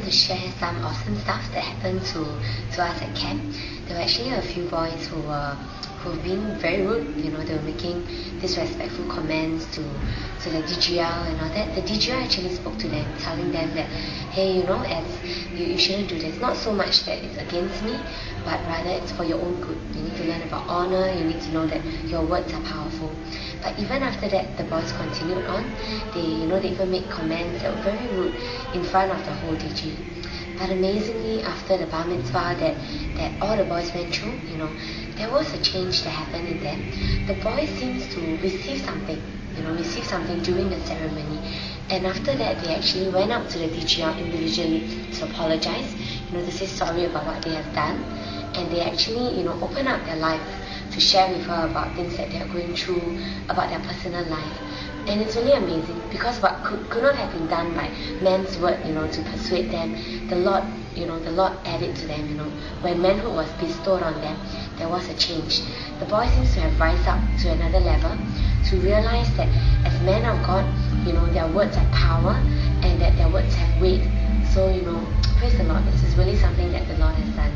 to share some awesome stuff that happened to us at camp. There were actually a few boys who've been very rude. You know, they were making disrespectful comments to the DGL and all that. The DGL actually spoke to them, telling them that, hey, you know, as you shouldn't do this. Not so much that it's against me, but rather it's for your own good. You need to learn about honor. You need to know that your words are powerful. But even after that, the boys continued on. They even made comments that were very rude in front of the whole DG. But amazingly, after the bar mitzvah that all the boys went through, there was a change that happened in them. The boys seems to receive something during the ceremony. And after that, they actually went up to the DGL individually to apologize, to say sorry about what they have done. And they actually, open up their life to share with her about things that they are going through, about their personal life. And it's really amazing because what could not have been done by man's word, to persuade them, the Lord added to them, when manhood was bestowed on them, there was a change. The boy seems to have rise up to another level, to realize that as men of God, their words are power and that their words have weight. So, praise the Lord. This is really something that the Lord has done.